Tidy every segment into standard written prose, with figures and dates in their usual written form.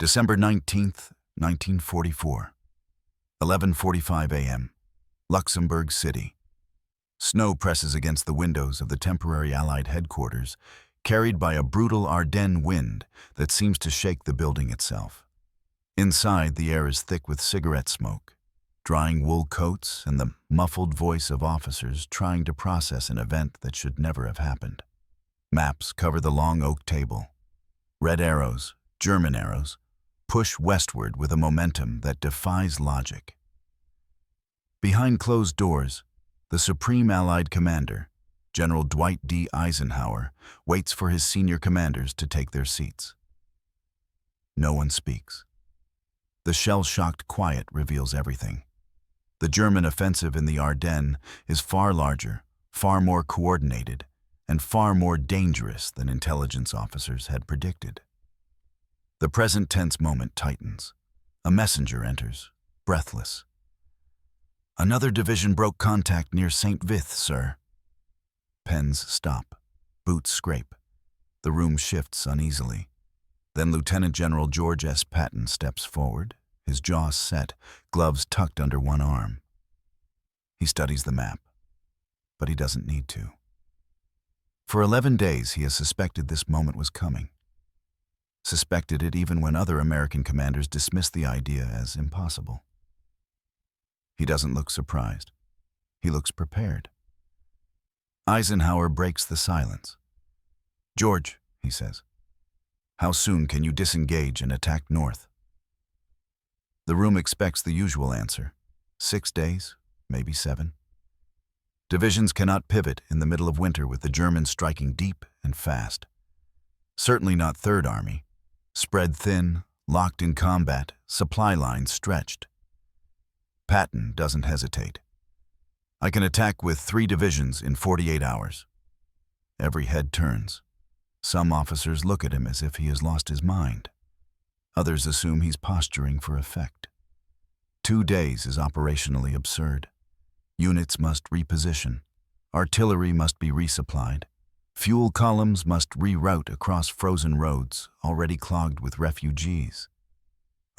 December 19th, 1944. 11:45 a.m. Luxembourg City. Snow presses against the windows of the temporary Allied headquarters, carried by a brutal Ardennes wind that seems to shake the building itself. Inside, the air is thick with cigarette smoke, drying wool coats, and the muffled voice of officers trying to process an event that should never have happened. Maps cover the long oak table. Red arrows, German arrows, push westward with a momentum that defies logic. Behind closed doors, the Supreme Allied Commander, General Dwight D. Eisenhower, waits for his senior commanders to take their seats. No one speaks. The shell-shocked quiet reveals everything. The German offensive in the Ardennes is far larger, far more coordinated, and far more dangerous than intelligence officers had predicted. The present tense moment tightens. A messenger enters, breathless. "Another division broke contact near St. Vith, sir." Pens stop. Boots scrape. The room shifts uneasily. Then Lieutenant General George S. Patton steps forward, his jaw set, gloves tucked under one arm. He studies the map, but he doesn't need to. For 11 days, he has suspected this moment was coming. Suspected it even when other American commanders dismissed the idea as impossible. He doesn't look surprised. He looks prepared. Eisenhower breaks the silence. "George," he says, "how soon can you disengage and attack north?" The room expects the usual answer. 6 days, maybe 7. Divisions cannot pivot in the middle of winter with the Germans striking deep and fast. Certainly not Third Army. Spread thin, locked in combat, supply lines stretched. Patton doesn't hesitate. "I can attack with 3 divisions in 48 hours. Every head turns. Some officers look at him as if he has lost his mind. Others assume he's posturing for effect. 2 days is operationally absurd. Units must reposition. Artillery must be resupplied. Fuel columns must reroute across frozen roads already clogged with refugees."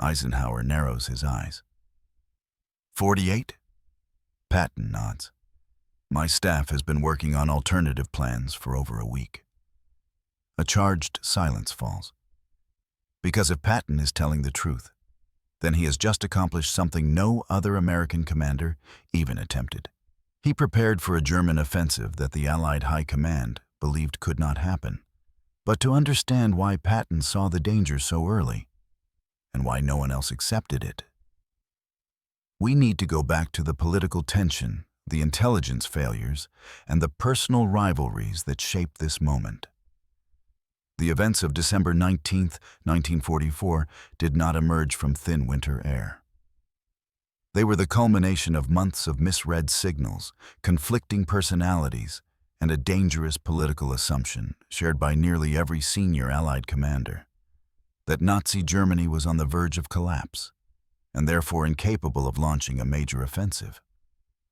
Eisenhower narrows his eyes. 48? Patton nods. "My staff has been working on alternative plans for over a week." A charged silence falls. Because if Patton is telling the truth, then he has just accomplished something no other American commander even attempted. He prepared for a German offensive that the Allied High Command believed could not happen. But to understand why Patton saw the danger so early, and why no one else accepted it, we need to go back to the political tension, the intelligence failures, and the personal rivalries that shaped this moment. The events of December 19th, 1944 did not emerge from thin winter air. They were the culmination of months of misread signals, conflicting personalities, and a dangerous political assumption shared by nearly every senior Allied commander, that Nazi Germany was on the verge of collapse, and therefore incapable of launching a major offensive.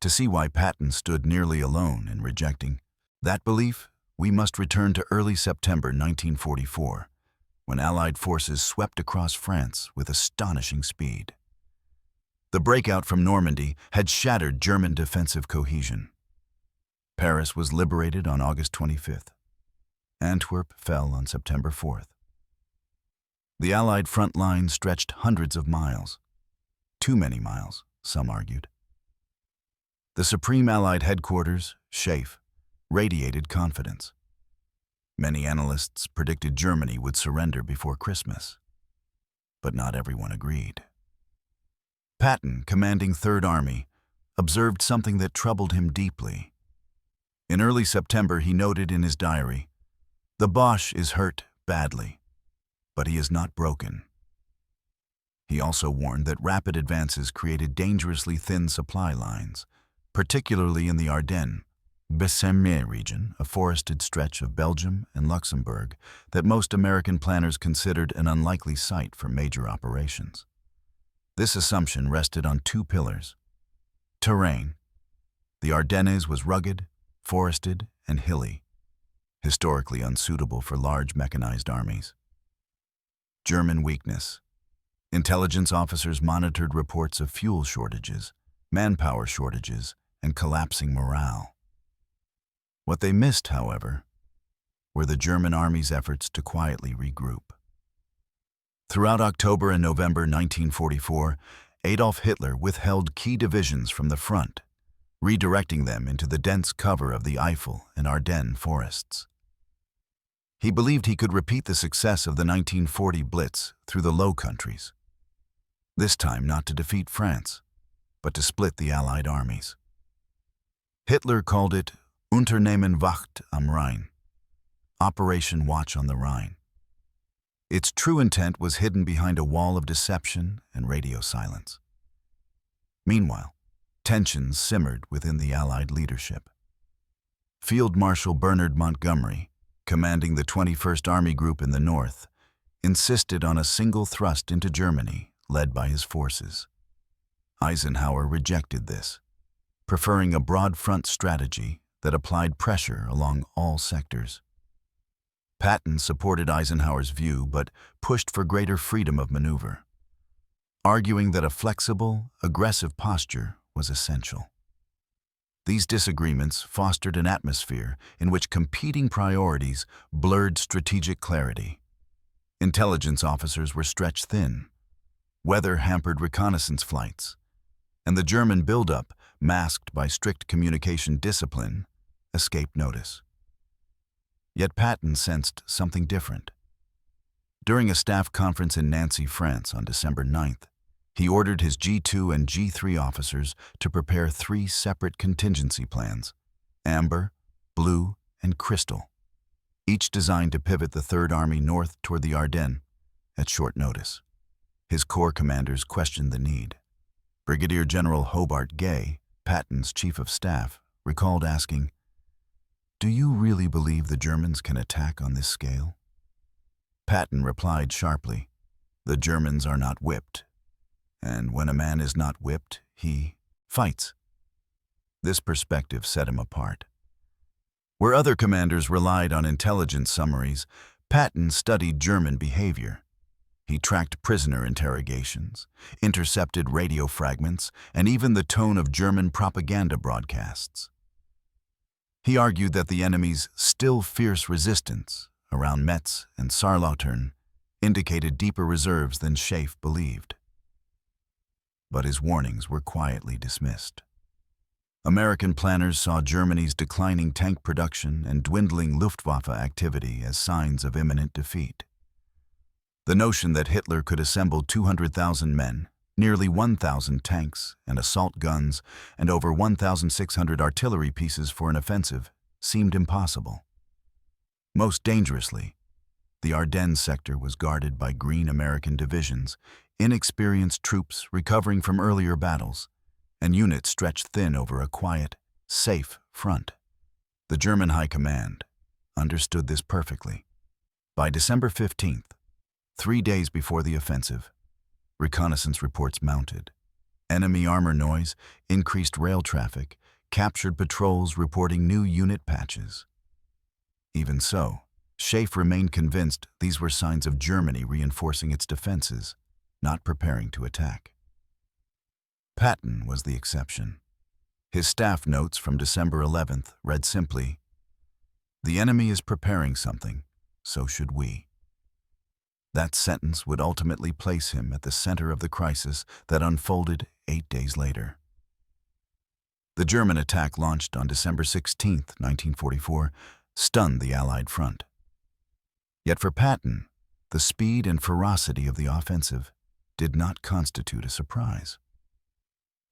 To see why Patton stood nearly alone in rejecting that belief, we must return to early September 1944, when Allied forces swept across France with astonishing speed. The breakout from Normandy had shattered German defensive cohesion. Paris was liberated on August 25th. Antwerp fell on September 4th. The Allied front line stretched hundreds of miles. Too many miles, some argued. The Supreme Allied Headquarters, SHAEF, radiated confidence. Many analysts predicted Germany would surrender before Christmas, but not everyone agreed. Patton, commanding Third Army, observed something that troubled him deeply. In early September, he noted in his diary, "The Boche is hurt badly, but he is not broken." He also warned that rapid advances created dangerously thin supply lines, particularly in the Ardennes region, a forested stretch of Belgium and Luxembourg that most American planners considered an unlikely site for major operations. This assumption rested on 2 pillars. Terrain. The Ardennes was rugged, forested, and hilly, historically unsuitable for large mechanized armies. German weakness. Intelligence officers monitored reports of fuel shortages, manpower shortages, and collapsing morale. What they missed, however, were the German army's efforts to quietly regroup. Throughout October and November 1944, Adolf Hitler withheld key divisions from the front, redirecting them into the dense cover of the Eifel and Ardennes forests. He believed he could repeat the success of the 1940 Blitz through the Low Countries, this time not to defeat France, but to split the Allied armies. Hitler called it Unternehmen Wacht am Rhein, Operation Watch on the Rhine. Its true intent was hidden behind a wall of deception and radio silence. Meanwhile, tensions simmered within the Allied leadership. Field Marshal Bernard Montgomery, commanding the 21st Army Group in the north, insisted on a single thrust into Germany led by his forces. Eisenhower rejected this, preferring a broad front strategy that applied pressure along all sectors. Patton supported Eisenhower's view but pushed for greater freedom of maneuver, arguing that a flexible, aggressive posture was essential. These disagreements fostered an atmosphere in which competing priorities blurred strategic clarity. Intelligence officers were stretched thin. Weather hampered reconnaissance flights, and the German buildup, masked by strict communication discipline, escaped notice. Yet Patton sensed something different. During a staff conference in Nancy, France on December 9th, he ordered his G2 and G3 officers to prepare 3 separate contingency plans: Amber, Blue, and Crystal, each designed to pivot the Third Army north toward the Ardennes at short notice. His corps commanders questioned the need. Brigadier General Hobart Gay, Patton's chief of staff, recalled asking, "Do you really believe the Germans can attack on this scale?" Patton replied sharply, "The Germans are not whipped. And when a man is not whipped, he fights." This perspective set him apart. Where other commanders relied on intelligence summaries, Patton studied German behavior. He tracked prisoner interrogations, intercepted radio fragments, and even the tone of German propaganda broadcasts. He argued that the enemy's still fierce resistance around Metz and Saarlautern indicated deeper reserves than Schaeff believed. But his warnings were quietly dismissed. American planners saw Germany's declining tank production and dwindling Luftwaffe activity as signs of imminent defeat. The notion that Hitler could assemble 200,000 men, nearly 1,000 tanks and assault guns, and over 1,600 artillery pieces for an offensive seemed impossible. Most dangerously, the Ardennes sector was guarded by green American divisions, inexperienced troops recovering from earlier battles, and units stretched thin over a quiet, safe front. The German High Command understood this perfectly. By December 15th, 3 days before the offensive, reconnaissance reports mounted. Enemy armor noise, increased rail traffic, captured patrols reporting new unit patches. Even so, Schaeff remained convinced these were signs of Germany reinforcing its defenses, not preparing to attack. Patton was the exception. His staff notes from December 11th read simply, "The enemy is preparing something, so should we." That sentence would ultimately place him at the center of the crisis that unfolded 8 days later. The German attack, launched on December 16th, 1944, stunned the Allied front. Yet for Patton, the speed and ferocity of the offensive did not constitute a surprise.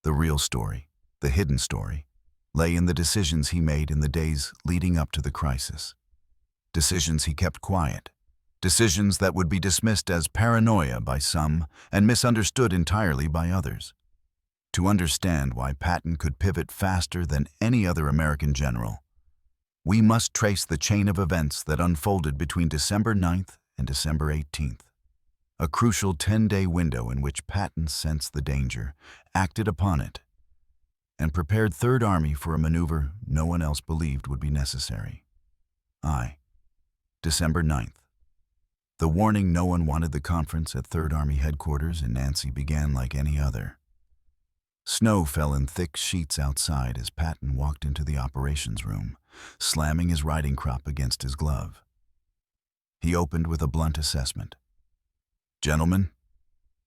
The real story, the hidden story, lay in the decisions he made in the days leading up to the crisis. Decisions he kept quiet, decisions that would be dismissed as paranoia by some and misunderstood entirely by others. To understand why Patton could pivot faster than any other American general, we must trace the chain of events that unfolded between December 9th and December 18th. A crucial 10-day window in which Patton sensed the danger, acted upon it, and prepared Third Army for a maneuver no one else believed would be necessary. December 9th. The warning no one wanted the conference at 3rd Army headquarters in Nancy began like any other. Snow fell in thick sheets outside as Patton walked into the operations room, slamming his riding crop against his glove. He opened with a blunt assessment. "Gentlemen,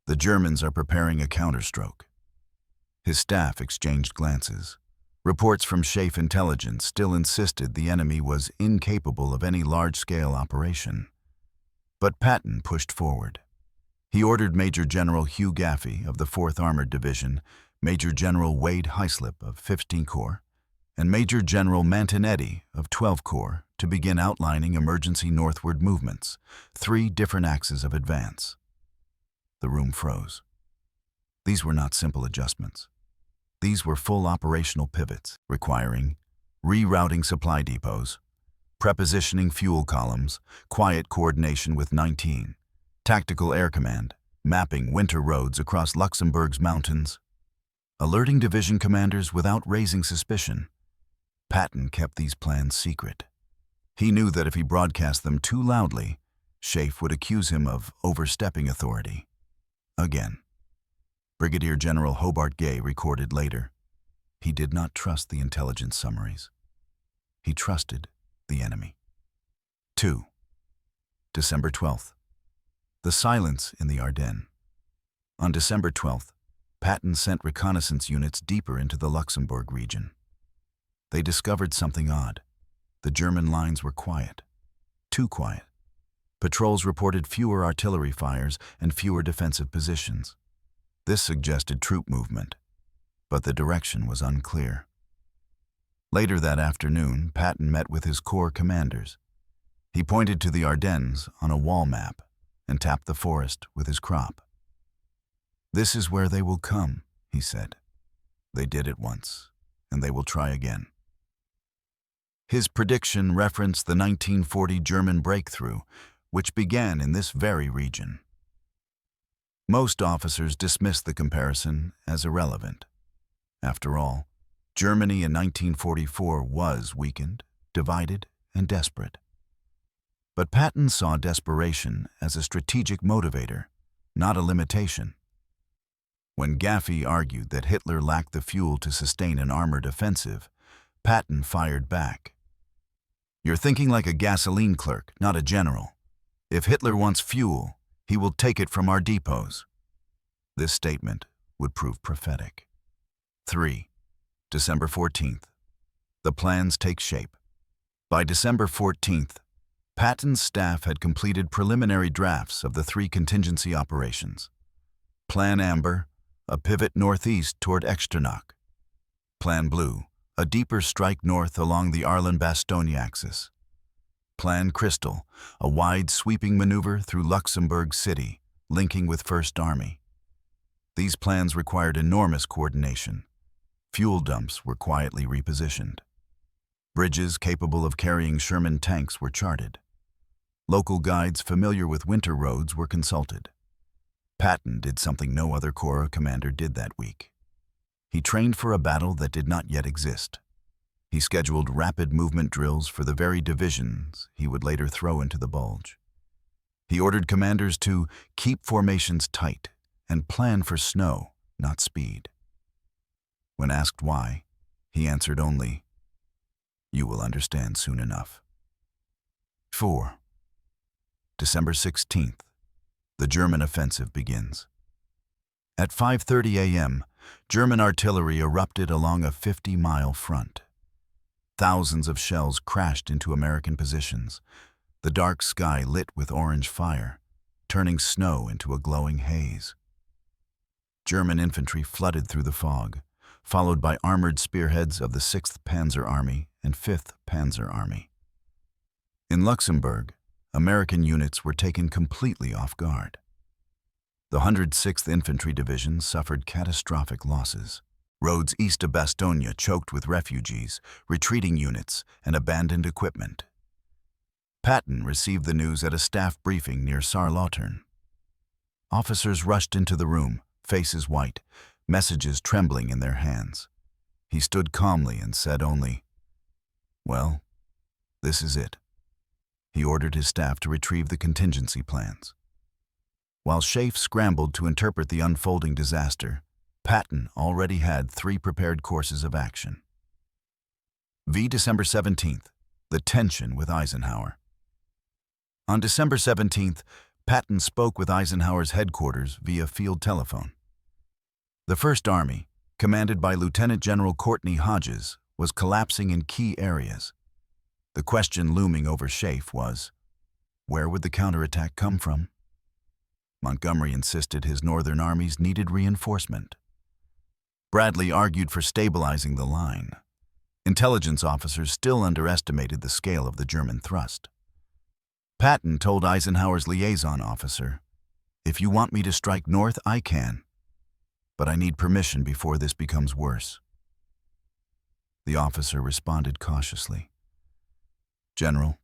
the Germans are preparing a counterstroke." His staff exchanged glances. Reports from Schaeff intelligence still insisted the enemy was incapable of any large-scale operation. But Patton pushed forward. He ordered Major General Hugh Gaffey of the 4th Armored Division, Major General Wade Hyslop of 15 Corps, and Major General Mantonetti of 12 Corps to begin outlining emergency northward movements, 3 different axes of advance. The room froze. These were not simple adjustments. These were full operational pivots, requiring rerouting supply depots, prepositioning fuel columns, quiet coordination with 19, tactical air command, mapping winter roads across Luxembourg's mountains, alerting division commanders without raising suspicion. Patton kept these plans secret. He knew that if he broadcast them too loudly, Schaeff would accuse him of overstepping authority. Again. Brigadier General Hobart Gay recorded later, he did not trust the intelligence summaries. He trusted the enemy. 2. December 12th. The silence in the Ardennes. On December 12th, Patton sent reconnaissance units deeper into the Luxembourg region. They discovered something odd. The German lines were quiet. Too quiet. Patrols reported fewer artillery fires and fewer defensive positions. This suggested troop movement, but the direction was unclear. Later that afternoon, Patton met with his corps commanders. He pointed to the Ardennes on a wall map and tapped the forest with his crop. "This is where they will come," he said. "They did it once, and they will try again." His prediction referenced the 1940 German breakthrough, which began in this very region. Most officers dismissed the comparison as irrelevant. After all, Germany in 1944 was weakened, divided, and desperate. But Patton saw desperation as a strategic motivator, not a limitation. When Gaffey argued that Hitler lacked the fuel to sustain an armored offensive, Patton fired back. "You're thinking like a gasoline clerk, not a general. If Hitler wants fuel, he will take it from our depots." This statement would prove prophetic. 3. December 14th. The plans take shape. By December 14th, Patton's staff had completed preliminary drafts of the 3 contingency operations. Plan Amber, a pivot northeast toward Echternach. Plan Blue, a deeper strike north along the Arlon-Bastogne axis. Plan Crystal, a wide sweeping maneuver through Luxembourg City, linking with 1st Army. These plans required enormous coordination. Fuel dumps were quietly repositioned. Bridges capable of carrying Sherman tanks were charted. Local guides familiar with winter roads were consulted. Patton did something no other corps commander did that week. He trained for a battle that did not yet exist. He scheduled rapid movement drills for the very divisions he would later throw into the Bulge. He ordered commanders to keep formations tight and plan for snow, not speed. When asked why, he answered only, "You will understand soon enough." 4. December 16th. The German offensive begins. At 5:30 a.m., German artillery erupted along a 50-mile front. Thousands of shells crashed into American positions, the dark sky lit with orange fire, turning snow into a glowing haze. German infantry flooded through the fog, followed by armored spearheads of the 6th Panzer Army and 5th Panzer Army. In Luxembourg, American units were taken completely off guard. The 106th Infantry Division suffered catastrophic losses. Roads east of Bastogne choked with refugees, retreating units, and abandoned equipment. Patton received the news at a staff briefing near Saarlautern. Officers rushed into the room, faces white, messages trembling in their hands. He stood calmly and said only, "Well, this is it." He ordered his staff to retrieve the contingency plans. While Schaeff scrambled to interpret the unfolding disaster, Patton already had 3 prepared courses of action. December 17th, the tension with Eisenhower. On December 17th, Patton spoke with Eisenhower's headquarters via field telephone. The First Army, commanded by Lieutenant General Courtney Hodges, was collapsing in key areas. The question looming over Schaeff was, where would the counterattack come from? Montgomery insisted his northern armies needed reinforcement. Bradley argued for stabilizing the line. Intelligence officers still underestimated the scale of the German thrust. Patton told Eisenhower's liaison officer, "If you want me to strike north, I can, but I need permission before this becomes worse." The officer responded cautiously, "General,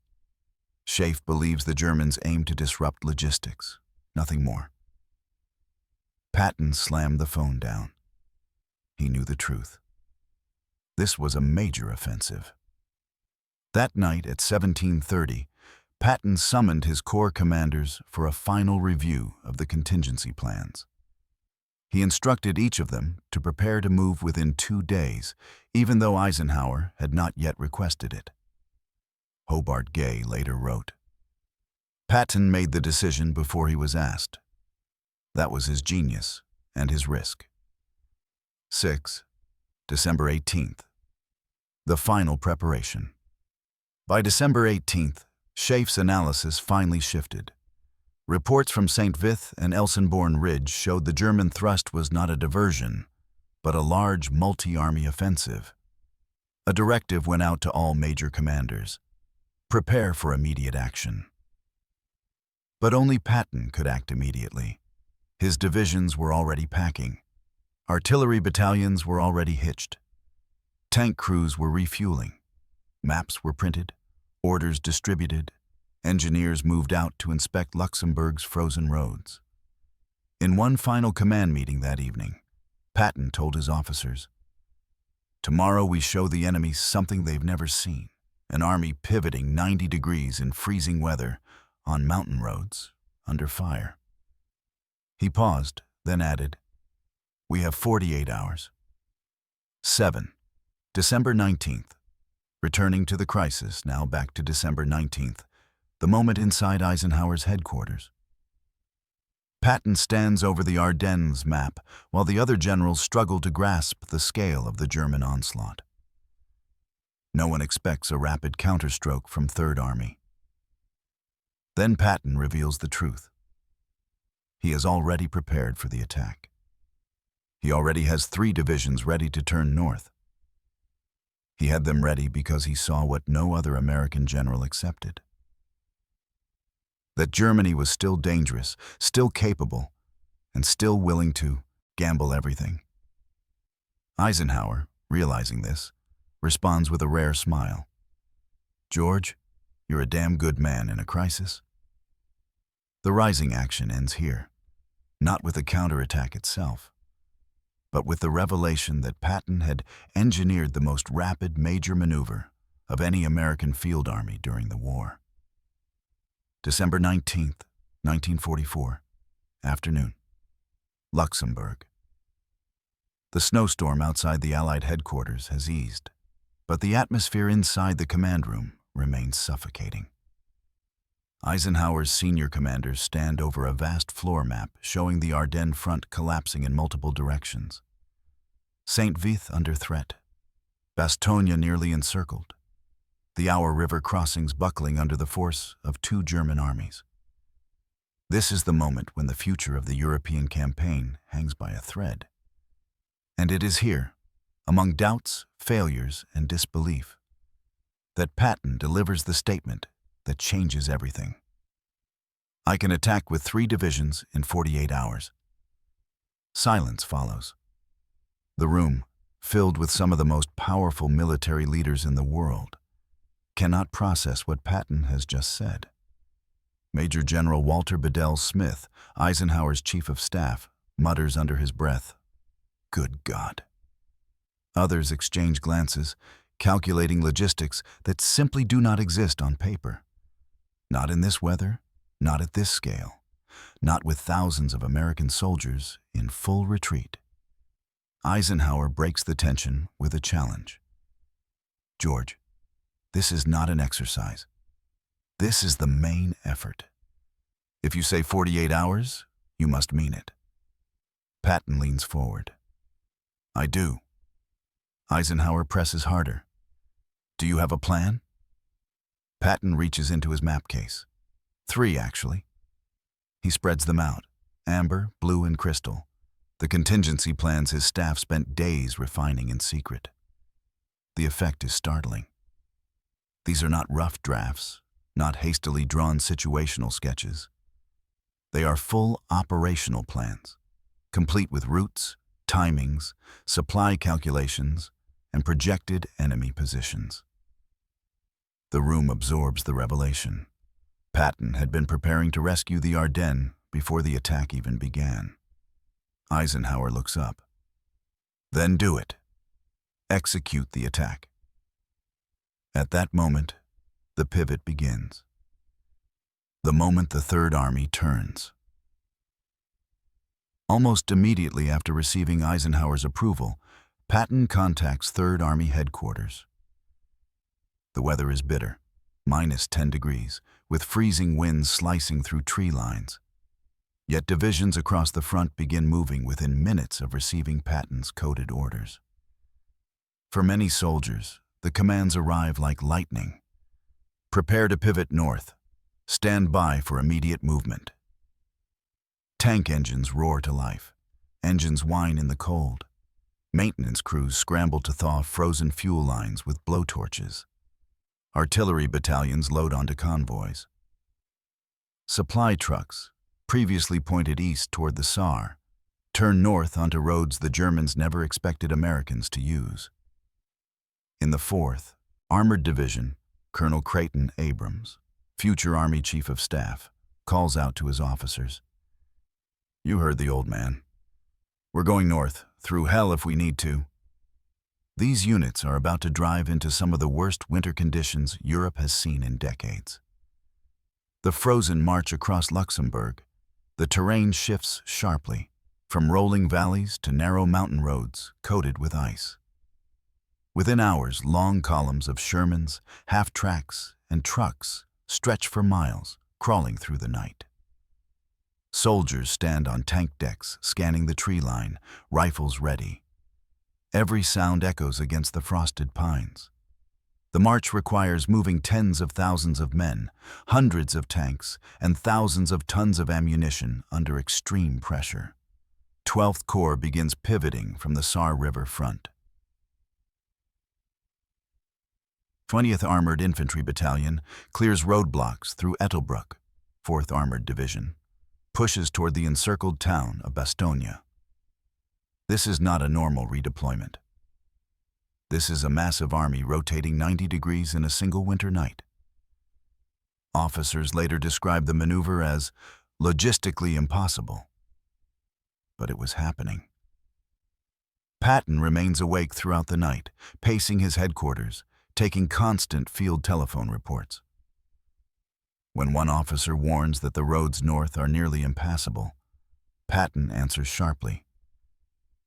Schaeff believes the Germans aim to disrupt logistics, nothing more." Patton slammed the phone down. He knew the truth. This was a major offensive. That night at 17:30, Patton summoned his corps commanders for a final review of the contingency plans. He instructed each of them to prepare to move within 2 days, even though Eisenhower had not yet requested it. Hobart Gay later wrote, "Patton made the decision before he was asked. That was his genius and his risk." 6. December 18th. The final preparation. By December 18th, Schaiff's analysis finally shifted. Reports from St. Vith and Elsenborn Ridge showed the German thrust was not a diversion, but a large multi-army offensive. A directive went out to all major commanders: prepare for immediate action. But only Patton could act immediately. His divisions were already packing. Artillery battalions were already hitched. Tank crews were refueling. Maps were printed, orders distributed. Engineers moved out to inspect Luxembourg's frozen roads. In one final command meeting that evening, Patton told his officers, "Tomorrow we show the enemy something they've never seen, an army pivoting 90 degrees in freezing weather on mountain roads under fire." He paused, then added, "We have 48 hours. 7. December 19th. Returning to the crisis, now back to December 19th, the moment inside Eisenhower's headquarters. Patton stands over the Ardennes map while the other generals struggle to grasp the scale of the German onslaught. No one expects a rapid counterstroke from Third Army. Then Patton reveals the truth. He is already prepared for the attack. He already has 3 divisions ready to turn north. He had them ready because he saw what no other American general accepted: that Germany was still dangerous, still capable, and still willing to gamble everything. Eisenhower, realizing this, responds with a rare smile. "George, you're a damn good man in a crisis." The rising action ends here, not with the counterattack itself, but with the revelation that Patton had engineered the most rapid major maneuver of any American field army during the war. December 19th, 1944, afternoon, Luxembourg. The snowstorm outside the Allied headquarters has eased, but the atmosphere inside the command room remains suffocating. Eisenhower's senior commanders stand over a vast floor map showing the Ardennes front collapsing in multiple directions. St. Vith under threat, Bastogne nearly encircled, the Our River crossings buckling under the force of 2 German armies. This is the moment when the future of the European campaign hangs by a thread. And it is here, among doubts, failures, and disbelief, that Patton delivers the statement that changes everything. "I can attack with 3 divisions in 48 hours. Silence follows. The room, filled with some of the most powerful military leaders in the world, cannot process what Patton has just said. Major General Walter Bedell Smith, Eisenhower's chief of staff, mutters under his breath, "Good God." Others exchange glances, calculating logistics that simply do not exist on paper. Not in this weather, not at this scale, not with thousands of American soldiers in full retreat. Eisenhower breaks the tension with a challenge. George, this is not an exercise. This is the main effort. If you say 48 hours, you must mean it. Patton leans forward. I do. Eisenhower presses harder. Do you have a plan? Patton reaches into his map case. 3, actually. He spreads them out, amber, blue, and crystal. The contingency plans his staff spent days refining in secret. The effect is startling. These are not rough drafts, not hastily drawn situational sketches. They are full operational plans, complete with routes, timings, supply calculations, and projected enemy positions. The room absorbs the revelation. Patton had been preparing to rescue the Ardennes before the attack even began. Eisenhower looks up. Then do it. Execute the attack. At that moment, the pivot begins. The moment the Third Army turns. Almost immediately after receiving Eisenhower's approval, Patton contacts Third Army headquarters. The weather is bitter, -10 degrees, with freezing winds slicing through tree lines. Yet divisions across the front begin moving within minutes of receiving Patton's coded orders. For many soldiers, the commands arrive like lightning. Prepare to pivot north. Stand by for immediate movement. Tank engines roar to life. Engines whine in the cold. Maintenance crews scramble to thaw frozen fuel lines with blowtorches. Artillery battalions load onto convoys. Supply trucks, previously pointed east toward the Saar, turn north onto roads the Germans never expected Americans to use. In the 4th Armored Division, Colonel Creighton Abrams, future Army Chief of Staff, calls out to his officers. You heard the old man. We're going north, through hell if we need to. These units are about to drive into some of the worst winter conditions Europe has seen in decades. The frozen march across Luxembourg, the terrain shifts sharply, from rolling valleys to narrow mountain roads coated with ice. Within hours, long columns of Shermans, half-tracks, and trucks stretch for miles, crawling through the night. Soldiers stand on tank decks, scanning the tree line, rifles ready. Every sound echoes against the frosted pines. The march requires moving tens of thousands of men, hundreds of tanks, and thousands of tons of ammunition under extreme pressure. 12th Corps begins pivoting from the Saar River front. 20th Armored Infantry Battalion clears roadblocks through Ettelbruck. 4th Armored Division pushes toward the encircled town of Bastogne. This is not a normal redeployment. This is a massive army rotating 90 degrees in a single winter night. Officers later described the maneuver as logistically impossible. But it was happening. Patton remains awake throughout the night, pacing his headquarters, taking constant field telephone reports. When one officer warns that the roads north are nearly impassable, Patton answers sharply.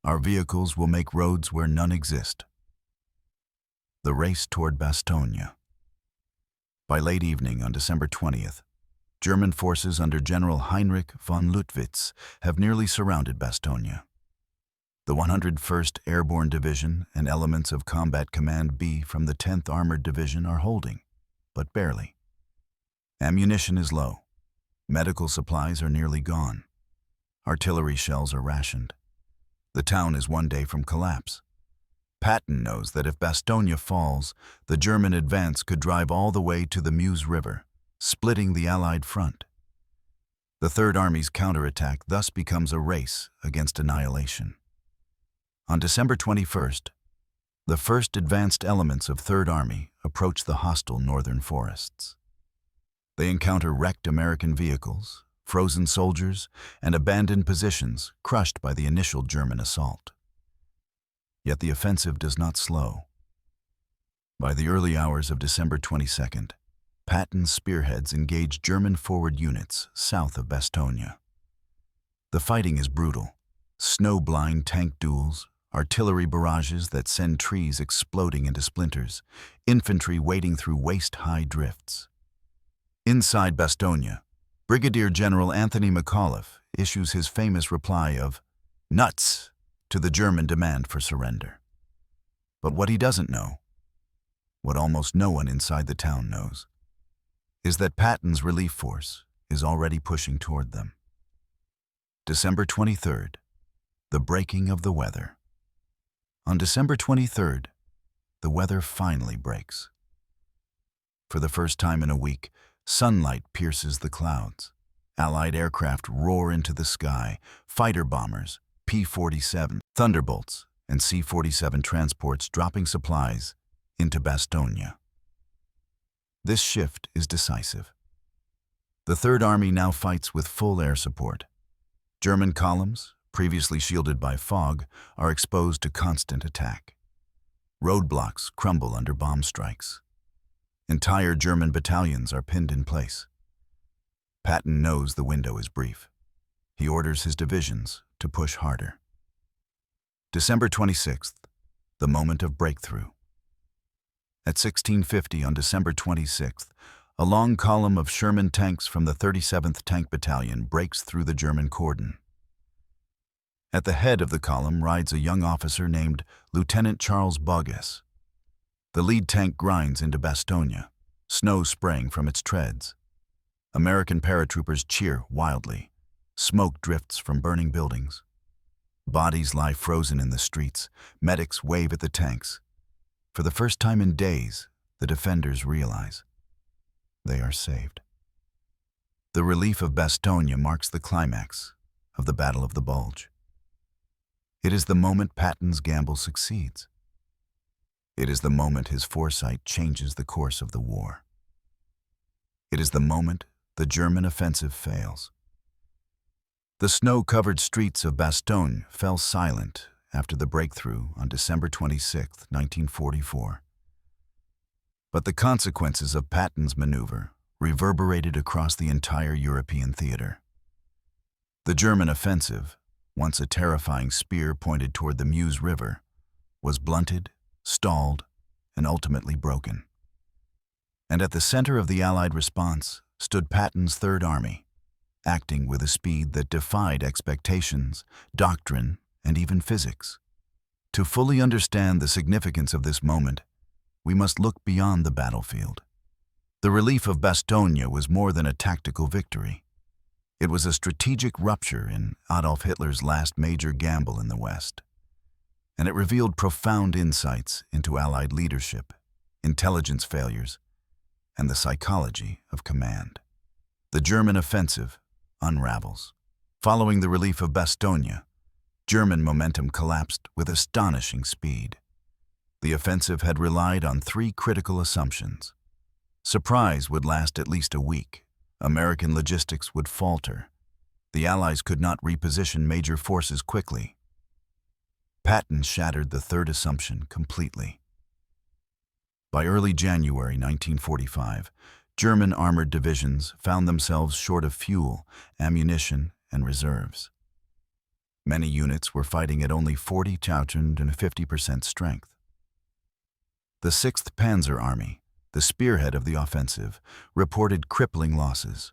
Our vehicles will make roads where none exist. The race toward Bastogne. By late evening on December 20th, German forces under General Heinrich von Luttwitz have nearly surrounded Bastogne. The 101st Airborne Division and elements of Combat Command B from the 10th Armored Division are holding, but barely. Ammunition is low. Medical supplies are nearly gone. Artillery shells are rationed. The town is one day from collapse. Patton knows that if Bastogne falls, the German advance could drive all the way to the Meuse River, splitting the Allied front. The Third Army's counterattack thus becomes a race against annihilation. On December 21st, the first advanced elements of Third Army approach the hostile northern forests. They encounter wrecked American vehicles, frozen soldiers, and abandoned positions crushed by the initial German assault. Yet the offensive does not slow. By the early hours of December 22nd, Patton's spearheads engage German forward units south of Bastogne. The fighting is brutal. Snow-blind tank duels, artillery barrages that send trees exploding into splinters, infantry wading through waist-high drifts. Inside Bastogne, Brigadier General Anthony McAuliffe issues his famous reply of "nuts" to the German demand for surrender. But what he doesn't know, what almost no one inside the town knows, is that Patton's relief force is already pushing toward them. December 23rd, the breaking of the weather. On December 23rd, the weather finally breaks. For the first time in a week, sunlight pierces the clouds. Allied aircraft roar into the sky, fighter bombers, P-47, Thunderbolts, and C-47 transports dropping supplies into Bastogne. This shift is decisive. The Third Army now fights with full air support. German columns, previously shielded by fog, are exposed to constant attack. Roadblocks crumble under bomb strikes. Entire German battalions are pinned in place. Patton knows the window is brief. He orders his divisions to push harder. December 26th, the moment of breakthrough. At 1650 on December 26th, a long column of Sherman tanks from the 37th Tank Battalion breaks through the German cordon. At the head of the column rides a young officer named Lieutenant Charles Bulge. The lead tank grinds into Bastogne, snow spraying from its treads. American paratroopers cheer wildly. Smoke drifts from burning buildings. Bodies lie frozen in the streets. Medics wave at the tanks. For the first time in days, the defenders realize they are saved. The relief of Bastogne marks the climax of the Battle of the Bulge. It is the moment Patton's gamble succeeds. It is the moment his foresight changes the course of the war. It is the moment the German offensive fails. The snow-covered streets of Bastogne fell silent after the breakthrough on December 26, 1944. But the consequences of Patton's maneuver reverberated across the entire European theater. The German offensive, once a terrifying spear pointed toward the Meuse River, was blunted, stalled, and ultimately broken. And at the center of the Allied response stood Patton's Third Army, acting with a speed that defied expectations, doctrine, and even physics. To fully understand the significance of this moment, we must look beyond the battlefield. The relief of Bastogne was more than a tactical victory. It was a strategic rupture in Adolf Hitler's last major gamble in the West. And it revealed profound insights into Allied leadership, intelligence failures, and the psychology of command. The German offensive unravels. Following the relief of Bastogne, German momentum collapsed with astonishing speed. The offensive had relied on three critical assumptions. Surprise would last at least a week. American logistics would falter. The Allies could not reposition major forces quickly. Patton shattered the third assumption completely. By early January 1945, German armored divisions found themselves short of fuel, ammunition, and reserves. Many units were fighting at only 40,000 and 50% strength. The 6th Panzer Army, the spearhead of the offensive, reported crippling losses.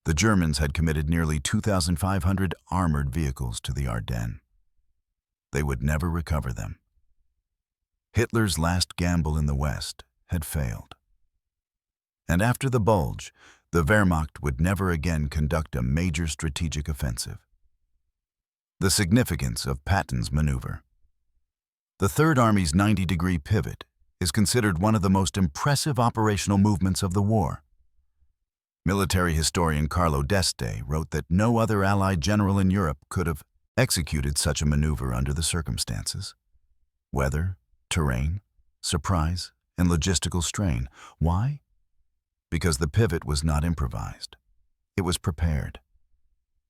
The Germans had committed nearly 2,500 armored vehicles to the Ardennes. They would never recover them. Hitler's last gamble in the West had failed. And after the Bulge, the Wehrmacht would never again conduct a major strategic offensive. The significance of Patton's maneuver. The Third Army's 90-degree pivot is considered one of the most impressive operational movements of the war. Military historian Carlo d'Este wrote that no other Allied general in Europe could have executed such a maneuver under the circumstances. Weather, terrain, surprise, and logistical strain. Why? Because the pivot was not improvised. It was prepared.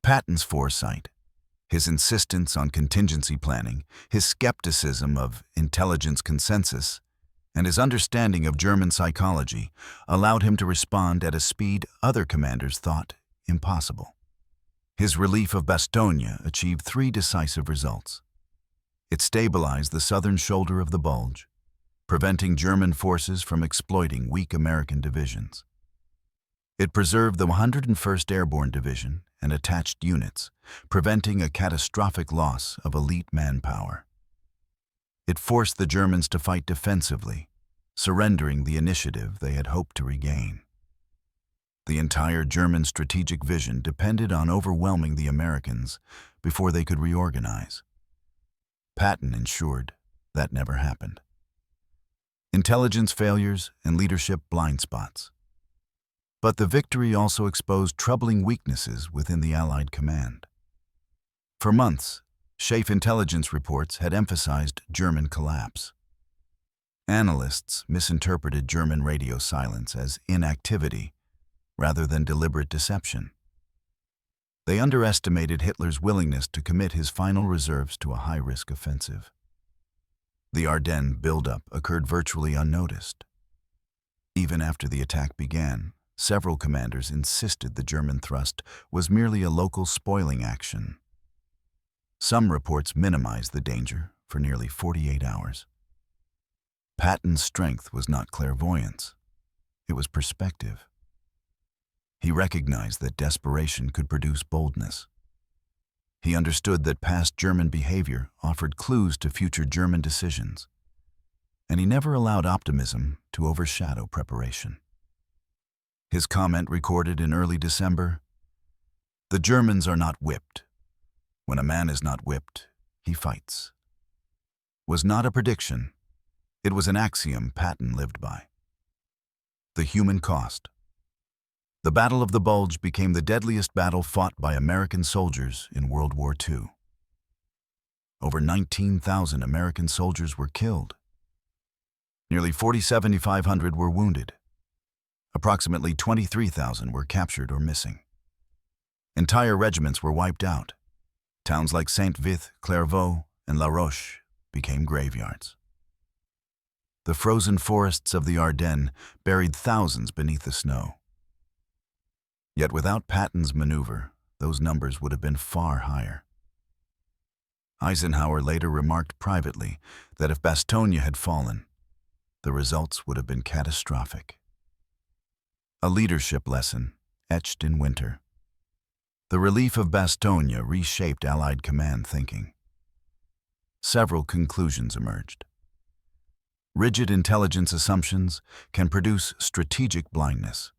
Patton's foresight, his insistence on contingency planning, his skepticism of intelligence consensus, and his understanding of German psychology allowed him to respond at a speed other commanders thought impossible. His relief of Bastogne achieved 3 decisive results. It stabilized the southern shoulder of the Bulge, preventing German forces from exploiting weak American divisions. It preserved the 101st Airborne Division and attached units, preventing a catastrophic loss of elite manpower. It forced the Germans to fight defensively, surrendering the initiative they had hoped to regain. The entire German strategic vision depended on overwhelming the Americans before they could reorganize. Patton ensured that never happened. Intelligence failures and leadership blind spots. But the victory also exposed troubling weaknesses within the Allied command. For months, SHAEF intelligence reports had emphasized German collapse. Analysts misinterpreted German radio silence as inactivity rather than deliberate deception. They underestimated Hitler's willingness to commit his final reserves to a high-risk offensive. The Ardennes buildup occurred virtually unnoticed. Even after the attack began, several commanders insisted the German thrust was merely a local spoiling action. Some reports minimized the danger for nearly 48 hours. Patton's strength was not clairvoyance. It was perspective. He recognized that desperation could produce boldness. He understood that past German behavior offered clues to future German decisions, and he never allowed optimism to overshadow preparation. His comment recorded in early December, "The Germans are not whipped. When a man is not whipped, he fights," was not a prediction. It was an axiom Patton lived by. The human cost. The Battle of the Bulge became the deadliest battle fought by American soldiers in World War II. Over 19,000 American soldiers were killed. Nearly 7,500 were wounded. Approximately 23,000 were captured or missing. Entire regiments were wiped out. Towns like Saint-Vith, Clairvaux, and La Roche became graveyards. The frozen forests of the Ardennes buried thousands beneath the snow. Yet without Patton's maneuver, those numbers would have been far higher. Eisenhower later remarked privately that if Bastogne had fallen, the results would have been catastrophic. A leadership lesson etched in winter. The relief of Bastogne reshaped Allied command thinking. Several conclusions emerged. Rigid intelligence assumptions can produce strategic blindness.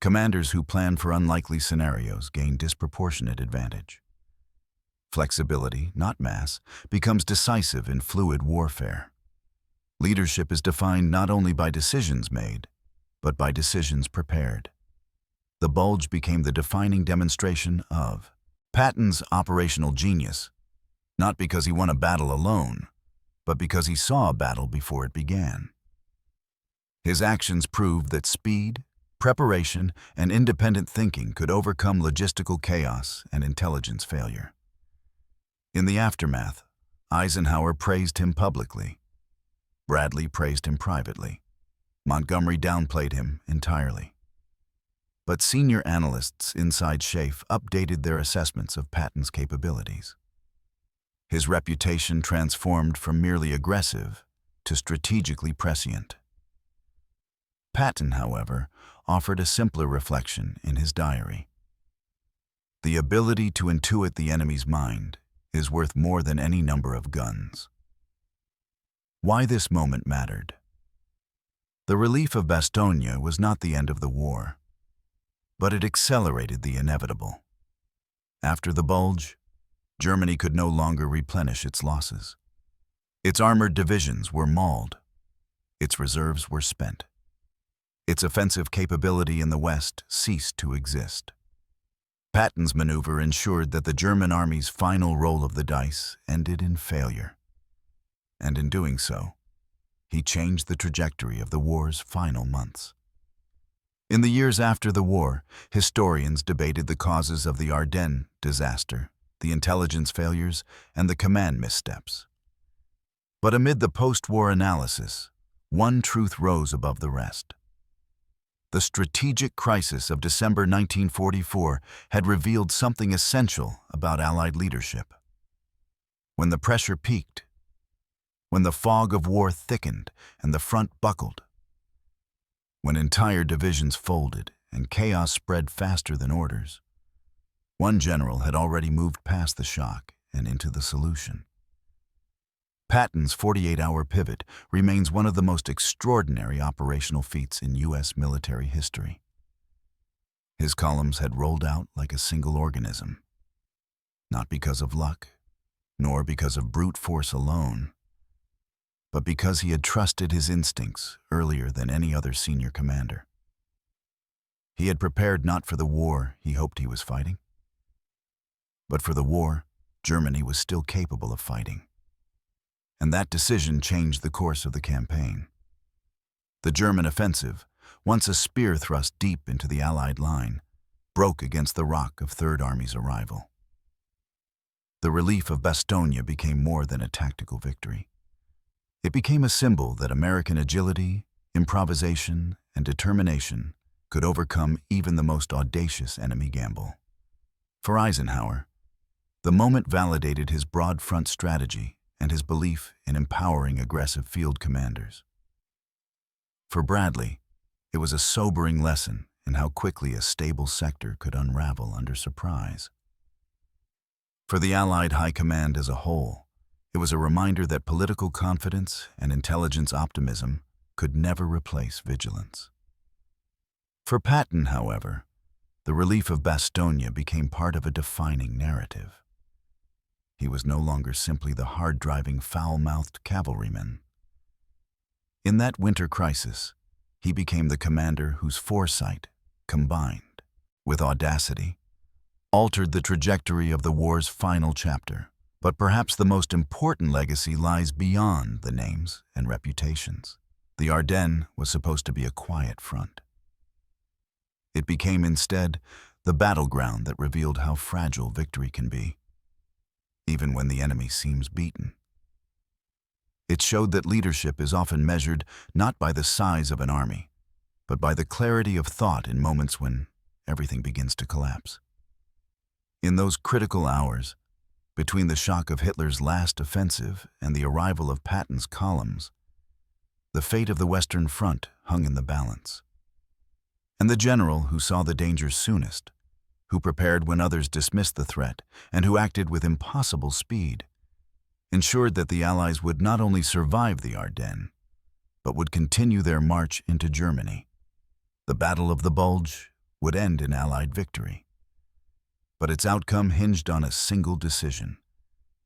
Commanders who plan for unlikely scenarios gain disproportionate advantage. Flexibility, not mass, becomes decisive in fluid warfare. Leadership is defined not only by decisions made, but by decisions prepared. The Bulge became the defining demonstration of Patton's operational genius, not because he won a battle alone, but because he saw a battle before it began. His actions proved that speed, preparation, and independent thinking could overcome logistical chaos and intelligence failure. In the aftermath, Eisenhower praised him publicly. Bradley praised him privately. Montgomery downplayed him entirely. But senior analysts inside SHAEF updated their assessments of Patton's capabilities. His reputation transformed from merely aggressive to strategically prescient. Patton, however, offered a simpler reflection in his diary. The ability to intuit the enemy's mind is worth more than any number of guns. Why this moment mattered. The relief of Bastogne was not the end of the war, but it accelerated the inevitable. After the Bulge, Germany could no longer replenish its losses. Its armored divisions were mauled. Its reserves were spent. Its offensive capability in the West ceased to exist. Patton's maneuver ensured that the German army's final roll of the dice ended in failure. And in doing so, he changed the trajectory of the war's final months. In the years after the war, historians debated the causes of the Ardennes disaster, the intelligence failures, and the command missteps. But amid the post-war analysis, one truth rose above the rest. The strategic crisis of December 1944 had revealed something essential about Allied leadership. When the pressure peaked, when the fog of war thickened and the front buckled, when entire divisions folded and chaos spread faster than orders, one general had already moved past the shock and into the solution. Patton's 48-hour pivot remains one of the most extraordinary operational feats in U.S. military history. His columns had rolled out like a single organism, not because of luck, nor because of brute force alone, but because he had trusted his instincts earlier than any other senior commander. He had prepared not for the war he hoped he was fighting, but for the war Germany was still capable of fighting. And that decision changed the course of the campaign. The German offensive, once a spear thrust deep into the Allied line, broke against the rock of Third Army's arrival. The relief of Bastogne became more than a tactical victory. It became a symbol that American agility, improvisation, and determination could overcome even the most audacious enemy gamble. For Eisenhower, the moment validated his broad front strategy and his belief in empowering aggressive field commanders. For Bradley, it was a sobering lesson in how quickly a stable sector could unravel under surprise. For the Allied High Command as a whole, it was a reminder that political confidence and intelligence optimism could never replace vigilance. For Patton, however, the relief of Bastogne became part of a defining narrative. He was no longer simply the hard-driving, foul-mouthed cavalryman. In that winter crisis, he became the commander whose foresight, combined with audacity, altered the trajectory of the war's final chapter. But perhaps the most important legacy lies beyond the names and reputations. The Ardennes was supposed to be a quiet front. It became instead the battleground that revealed how fragile victory can be, even when the enemy seems beaten. It showed that leadership is often measured not by the size of an army, but by the clarity of thought in moments when everything begins to collapse. In those critical hours, between the shock of Hitler's last offensive and the arrival of Patton's columns, the fate of the Western Front hung in the balance. And the general who saw the danger soonest, who prepared when others dismissed the threat, and who acted with impossible speed, ensured that the Allies would not only survive the Ardennes, but would continue their march into Germany. The Battle of the Bulge would end in Allied victory. But its outcome hinged on a single decision,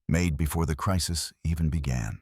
made before the crisis even began.